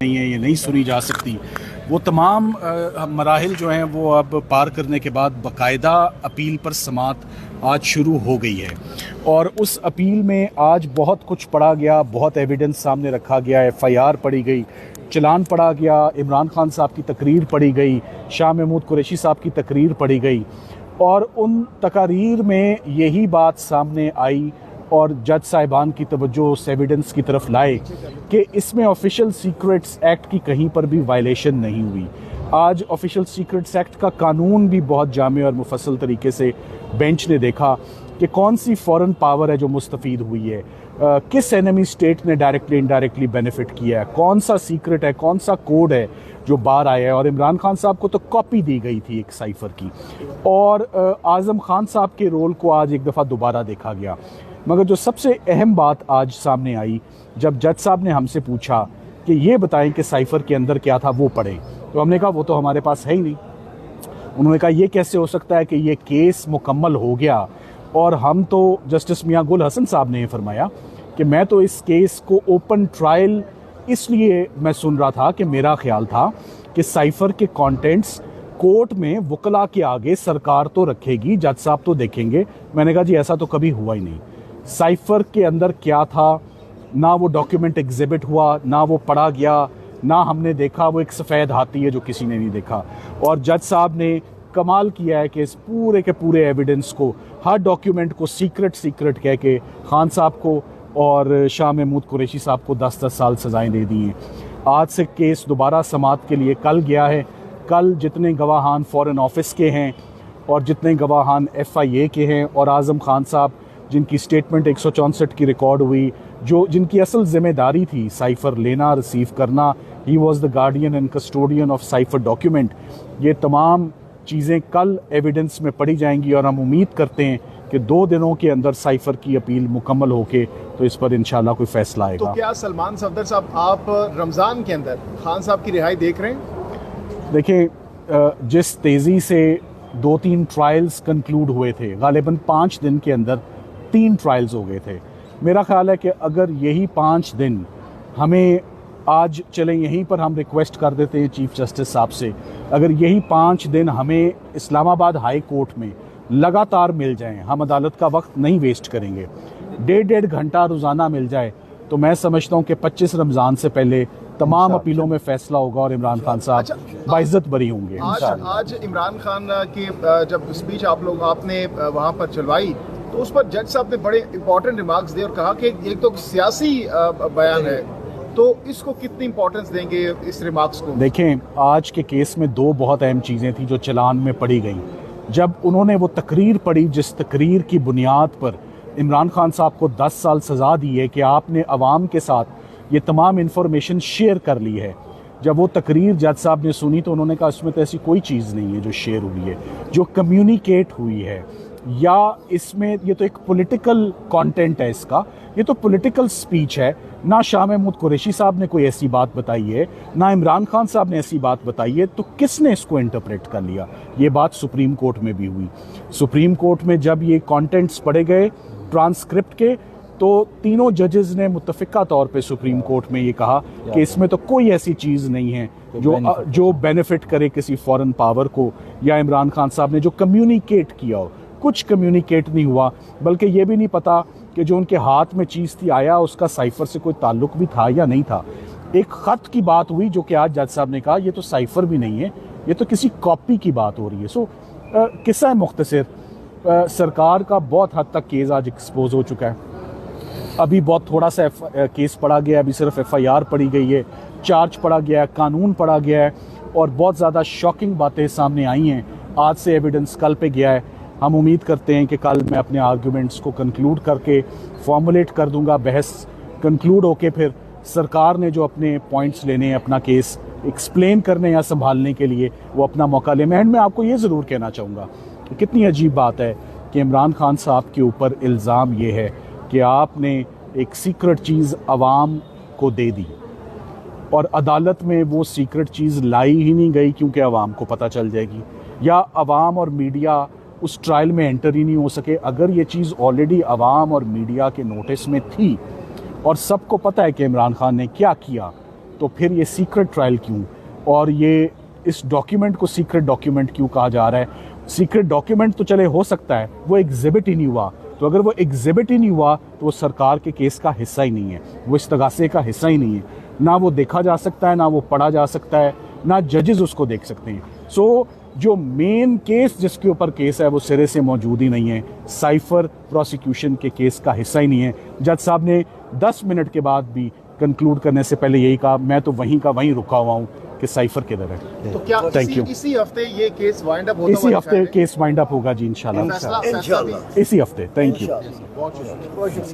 नहीं है, ये नहीं सुनी जा सकती। वो तमाम मराहिल जो हैं वो अब पार करने के बाद बाकायदा अपील पर समात आज शुरू हो गई है और उस अपील में आज बहुत कुछ पढ़ा गया, बहुत एविडेंस सामने रखा गया, FIR पढ़ी गई, चलान पढ़ा गया, इमरान खान साहब की तकरीर पढ़ी गई, शाह महमूद कुरैशी साहब की तकरीर पढ़ी गई और उन तकारीर में यही बात सामने आई और जज साहिबान की तवज्जो उस एविडेंस की तरफ लाए कि इसमें ऑफिशियल सीक्रेट्स एक्ट की कहीं पर भी वायलेशन नहीं हुई। आज ऑफिशियल सीक्रेट्स एक्ट का कानून भी बहुत जामे और मुफस्सल तरीके से बेंच ने देखा कि कौन सी फॉरेन पावर है जो मुस्तफ़ीद हुई है, किस एनिमी स्टेट ने डायरेक्टली इनडायरेक्टली बेनिफिट किया है, कौन सा सीक्रेट है, कौन सा कोड है जो बाहर आया है। और इमरान खान साहब को तो कॉपी दी गई थी एक साइफर की और आज़म खान साहब के रोल को आज एक दफ़ा दोबारा देखा गया। मगर जो सबसे अहम बात आज सामने आई जब जज साहब ने हमसे पूछा कि ये बताएं कि साइफर के अंदर क्या था, वो पढ़ें, तो हमने कहा वो तो हमारे पास है ही नहीं। उन्होंने कहा ये कैसे हो सकता है कि ये केस मुकम्मल हो गया और हम तो जस्टिस मियां गुल हसन साहब ने फरमाया कि मैं तो इस केस को ओपन ट्रायल इसलिए मैं सुन रहा था कि मेरा ख्याल था कि साइफर के कंटेंट्स कोर्ट में वकला के आगे सरकार तो रखेगी, जज साहब तो देखेंगे। मैंने कहा जी ऐसा तो कभी हुआ ही नहीं। साइफर के अंदर क्या था ना वो डॉक्यूमेंट एग्जिबिट हुआ, ना वो पढ़ा गया, ना हमने देखा। वो एक सफ़ेद हाथी है जो किसी ने नहीं देखा। और जज साहब ने कमाल किया है कि इस पूरे के पूरे एविडेंस को, हर डॉक्यूमेंट को सीक्रेट कह के खान साहब को और शाह महमूद कुरैशी साहब को 10-10 साल सज़ाएं दे दी हैं। आज से केस दोबारा समात के लिए कल गया है। कल जितने गवाहान फॉरेन ऑफिस के हैं और जितने गवाहान FIA के हैं और आज़म खान साहब जिनकी स्टेटमेंट 164 की रिकॉर्ड हुई, जो जिनकी असल जिम्मेदारी थी साइफर लेना, रिसीव करना, he was the guardian and custodian of cipher document, ये तमाम चीज़ें कल एविडेंस में पढ़ी जाएंगी और हम उम्मीद करते हैं कि 2 दिनों के अंदर साइफर की अपील मुकम्मल होके तो इस पर इंशाल्लाह कोई फैसला आएगा। तो क्या सलमान सफदर साहब आप रमज़ान के अंदर खान साहब की रिहाई देख रहे हैं? देखिए, जिस तेज़ी से 2-3 ट्रायल्स कंक्लूड हुए थे, गालिबन 5 दिन के अंदर 3 ट्रायल्स हो गए थे। मेरा ख्याल है कि अगर यही 5 दिन हमें आज चलें, यहीं पर हम रिक्वेस्ट कर देते हैं चीफ जस्टिस साहब से, अगर यही 5 दिन हमें इस्लामाबाद हाई कोर्ट में लगातार मिल जाएं, हम अदालत का वक्त नहीं वेस्ट करेंगे, 1.5 घंटा रोज़ाना मिल जाए, तो मैं समझता हूँ कि 25 रमज़ान से पहले तमाम अपीलों में फैसला होगा और इमरान खान साहब बाइज्जत बरी होंगे। आज इमरान खान की जब स्पीच आपने वहाँ पर चलवाई तो उस पर जज साहब ने बड़े इंपॉर्टेंट रिमार्क्स दिए और कहा कि एक तो सियासी बयान है, तो इसको कितनी इंपॉर्टेंस देंगे इस रिमार्क्स को? देखें, आज के केस में 2 बहुत अहम चीज़ें थी जो चलान में पढ़ी गई। जब उन्होंने वो तकरीर पढ़ी जिस तकरीर की बुनियाद पर इमरान खान साहब को 10 साल सज़ा दी है कि आपने अवाम के साथ ये तमाम इन्फॉर्मेशन शेयर कर ली है, जब वो तकरीर जज साहब ने सुनी तो उन्होंने कहा इसमें तो ऐसी कोई चीज़ नहीं है जो शेयर हुई है, जो कम्युनिकेट हुई है, या इसमें ये तो एक पॉलिटिकल कंटेंट है, इसका ये तो पॉलिटिकल स्पीच है। ना शाह महमूद कुरैशी साहब ने कोई ऐसी बात बताई है, ना इमरान खान साहब ने ऐसी बात बताई है, तो किसने इसको इंटरप्रेट कर लिया? ये बात सुप्रीम कोर्ट में भी हुई। सुप्रीम कोर्ट में जब ये कंटेंट्स पढ़े गए ट्रांसक्रिप्ट के, तो तीनों जजेस ने मुत्तफिका तौर पे सुप्रीम कोर्ट में ये कहा कि इसमें तो कोई ऐसी चीज़ नहीं है जो बेनिफिट करे किसी फॉरेन पावर को या इमरान खान साहब ने जो कम्युनिकेट किया हो। कुछ कम्युनिकेट नहीं हुआ, बल्कि ये भी नहीं पता कि जो उनके हाथ में चीज़ थी आया उसका साइफर से कोई ताल्लुक भी था या नहीं था। एक ख़त की बात हुई जो कि आज जज साहब ने कहा ये तो साइफर भी नहीं है, ये तो किसी कॉपी की बात हो रही है। सो किस्सा है मुख्तसर, सरकार का बहुत हद तक केस आज एक्सपोज हो चुका है। अभी बहुत थोड़ा सा केस पढ़ा गया है, अभी सिर्फ FIR पढ़ी गई है, चार्ज पढ़ा गया है, कानून पढ़ा गया है और बहुत ज़्यादा शॉकिंग बातें सामने आई हैं। आज से एविडेंस कल पे गया है। हम उम्मीद करते हैं कि कल मैं अपने आर्गूमेंट्स को कंक्लूड करके फॉर्मुलेट कर दूंगा। बहस कंक्लूड होके फिर सरकार ने जो अपने पॉइंट्स लेने हैं, अपना केस एक्सप्लेन करने या संभालने के लिए, वो अपना मौका ले। मैं आपको ये ज़रूर कहना चाहूँगा कि कितनी अजीब बात है कि इमरान खान साहब के ऊपर इल्ज़ाम ये है कि आपने एक सीक्रेट चीज़ आवाम को दे दी और अदालत में वो सीक्रेट चीज़ लाई ही नहीं गई क्योंकि आवाम को पता चल जाएगी, या आवाम और मीडिया उस ट्रायल में एंटर ही नहीं हो सके। अगर ये चीज़ ऑलरेडी आवाम और मीडिया के नोटिस में थी और सबको पता है कि इमरान खान ने क्या किया, तो फिर ये सीक्रेट ट्रायल क्यों, और ये इस डॉक्यूमेंट को सीक्रेट डॉक्यूमेंट क्यों कहा जा रहा है? सीक्रेट डॉक्यूमेंट तो चले हो सकता है, वो एग्जिबिट ही नहीं हुआ, तो अगर वो एग्जिबिट ही नहीं हुआ तो वो सरकार के केस का हिस्सा ही नहीं है, वो इस्तगासे का हिस्सा ही नहीं है, ना वो देखा जा सकता है, ना वो पढ़ा जा सकता है, ना जजेस उसको देख सकते हैं। सो जो मेन केस जिसके ऊपर केस है वो सिरे से मौजूद ही नहीं है, साइफर प्रोसिक्यूशन के केस का हिस्सा ही नहीं है। जज साहब ने 10 मिनट के बाद भी कंक्लूड करने से पहले यही कहा, मैं तो वहीं का वहीं रुका हुआ हूँ कि साइफर किधर है। तो क्या थैंक यू। इसी हफ्ते ये केस वाइंड अप होता इसी हुआ हफ्ते दिखाई केस वाइंड अप होगा जी, फैसला इंशाल्लाह फैसला भी इसी हफ्ते। Thank you. बहुत शुक्रिया।